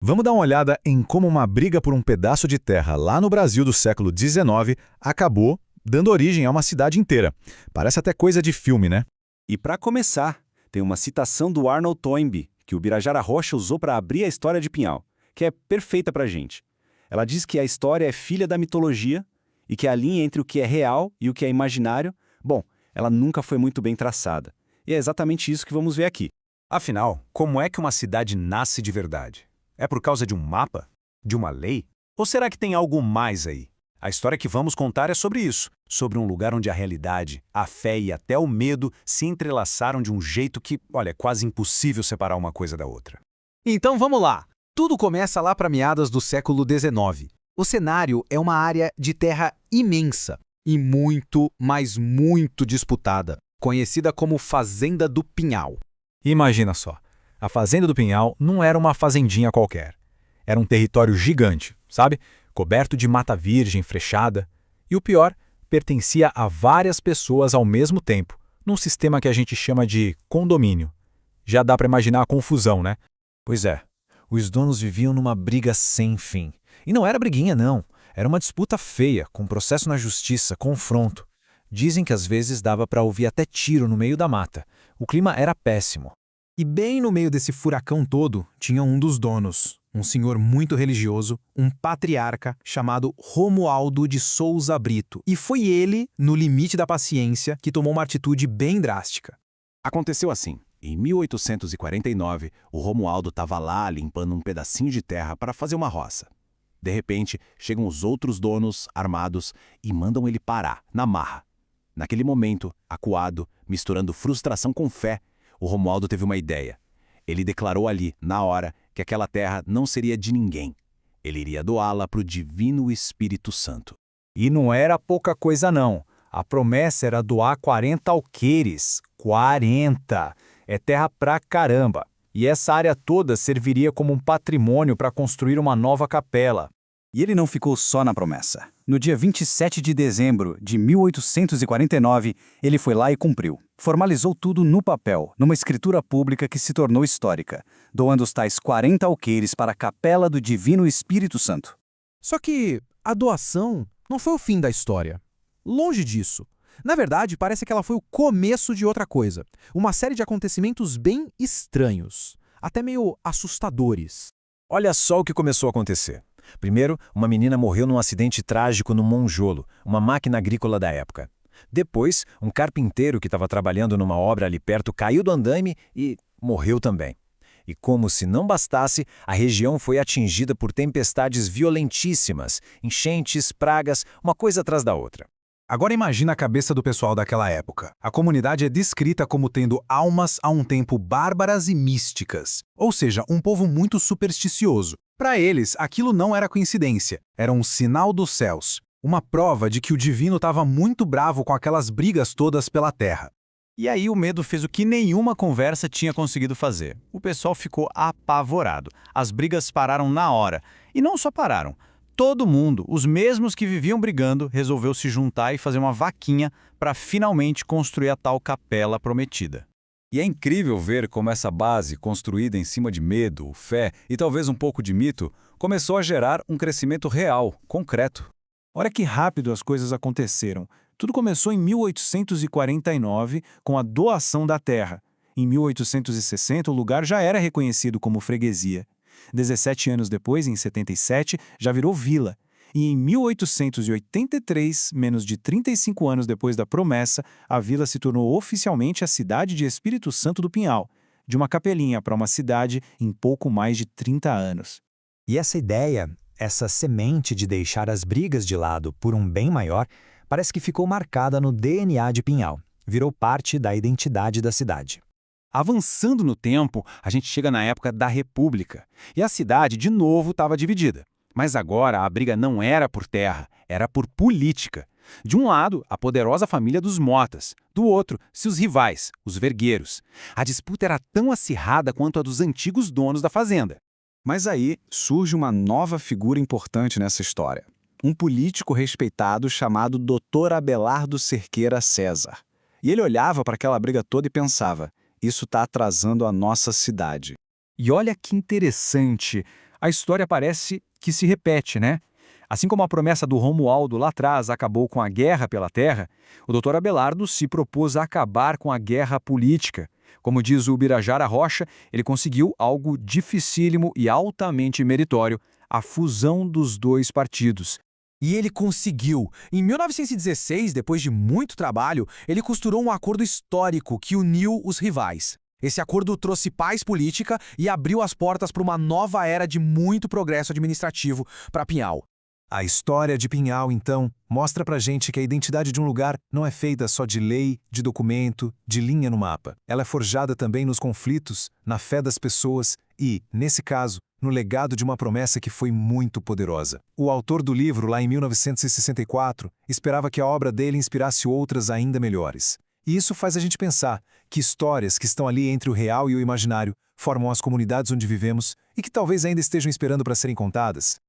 Vamos dar uma olhada em como uma briga por um pedaço de terra lá no Brasil do século XIX acabou dando origem a uma cidade inteira. Parece até coisa de filme, né? E para começar, tem uma citação do Arnold Toynbee, que o Birajara Rocha usou para abrir a história de Pinhal, que é perfeita para a gente. Ela diz que a história é filha da mitologia e que a linha entre o que é real e o que é imaginário, bom, ela nunca foi muito bem traçada. E é exatamente isso que vamos ver aqui. Afinal, como é que uma cidade nasce de verdade? É por causa de um mapa? De uma lei? Ou será que tem algo mais aí? A história que vamos contar é sobre isso, sobre um lugar onde a realidade, a fé e até o medo se entrelaçaram de um jeito que, olha, é quase impossível separar uma coisa da outra. Então vamos lá! Tudo começa lá para meados do século XIX. O cenário é uma área de terra imensa e muito, mas muito disputada, conhecida como Fazenda do Pinhal. Imagina só, a Fazenda do Pinhal não era uma fazendinha qualquer. Era um território gigante, sabe? Coberto de mata virgem frechada. E o pior, pertencia a várias pessoas ao mesmo tempo, num sistema que a gente chama de condomínio. Já dá para imaginar a confusão, né? Pois é, os donos viviam numa briga sem fim. E não era briguinha, não. Era uma disputa feia, com processo na justiça, confronto. Dizem que às vezes dava para ouvir até tiro no meio da mata. O clima era péssimo. E bem no meio desse furacão todo, tinha um dos donos, um senhor muito religioso, um patriarca chamado Romualdo de Souza Brito. E foi ele, no limite da paciência, que tomou uma atitude bem drástica. Aconteceu assim. Em 1849, o Romualdo estava lá limpando um pedacinho de terra para fazer uma roça. De repente, chegam os outros donos, armados, e mandam ele parar, na marra. Naquele momento, acuado, misturando frustração com fé, o Romualdo teve uma ideia. Ele declarou ali, na hora, que aquela terra não seria de ninguém. Ele iria doá-la para o Divino Espírito Santo. E não era pouca coisa não. A promessa era doar 40 alqueires. 40! É terra pra caramba. E essa área toda serviria como um patrimônio para construir uma nova capela. E ele não ficou só na promessa. No dia 27 de dezembro de 1849, ele foi lá e cumpriu. Formalizou tudo no papel, numa escritura pública que se tornou histórica, doando os tais 40 alqueires para a Capela do Divino Espírito Santo. Só que a doação não foi o fim da história. Longe disso. Na verdade, parece que ela foi o começo de outra coisa. Uma série de acontecimentos bem estranhos, até meio assustadores. Olha só o que começou a acontecer. Primeiro, uma menina morreu num acidente trágico no Monjolo, uma máquina agrícola da época. Depois, um carpinteiro que estava trabalhando numa obra ali perto caiu do andaime e morreu também. E como se não bastasse, a região foi atingida por tempestades violentíssimas, enchentes, pragas, uma coisa atrás da outra. Agora imagina a cabeça do pessoal daquela época. A comunidade é descrita como tendo almas a um tempo bárbaras e místicas, ou seja, um povo muito supersticioso. Para eles, aquilo não era coincidência, era um sinal dos céus, uma prova de que o divino estava muito bravo com aquelas brigas todas pela terra. E aí o medo fez o que nenhuma conversa tinha conseguido fazer. O pessoal ficou apavorado. As brigas pararam na hora. E não só pararam. Todo mundo, os mesmos que viviam brigando, resolveu se juntar e fazer uma vaquinha para finalmente construir a tal capela prometida. E é incrível ver como essa base, construída em cima de medo, fé e talvez um pouco de mito, começou a gerar um crescimento real, concreto. Olha que rápido as coisas aconteceram. Tudo começou em 1849, com a doação da terra. Em 1860, o lugar já era reconhecido como freguesia. 17 anos depois, em 77, já virou vila. E em 1883, menos de 35 anos depois da promessa, a vila se tornou oficialmente a cidade de Espírito Santo do Pinhal, de uma capelinha para uma cidade em pouco mais de 30 anos. E essa ideia, essa semente de deixar as brigas de lado por um bem maior, parece que ficou marcada no DNA de Pinhal, virou parte da identidade da cidade. Avançando no tempo, a gente chega na época da República, e a cidade de novo estava dividida. Mas agora a briga não era por terra, era por política. De um lado, a poderosa família dos Motas. Do outro, seus rivais, os Vergueiros. A disputa era tão acirrada quanto a dos antigos donos da fazenda. Mas aí surge uma nova figura importante nessa história. Um político respeitado chamado Dr. Abelardo Cerqueira César. E ele olhava para aquela briga toda e pensava, isso está atrasando a nossa cidade. E olha que interessante, A história parece que se repete, né? Assim como a promessa do Romualdo lá atrás acabou com a guerra pela terra, o Dr. Abelardo se propôs a acabar com a guerra política. Como diz o Birajara Rocha, ele conseguiu algo dificílimo e altamente meritório, a fusão dos dois partidos. E ele conseguiu. Em 1916, depois de muito trabalho, ele costurou um acordo histórico que uniu os rivais. Esse acordo trouxe paz política e abriu as portas para uma nova era de muito progresso administrativo para Pinhal. A história de Pinhal, então, mostra pra gente que a identidade de um lugar não é feita só de lei, de documento, de linha no mapa. Ela é forjada também nos conflitos, na fé das pessoas e, nesse caso, no legado de uma promessa que foi muito poderosa. O autor do livro, lá em 1964, esperava que a obra dele inspirasse outras ainda melhores. E isso faz a gente pensar que histórias que estão ali entre o real e o imaginário formam as comunidades onde vivemos e que talvez ainda estejam esperando para serem contadas.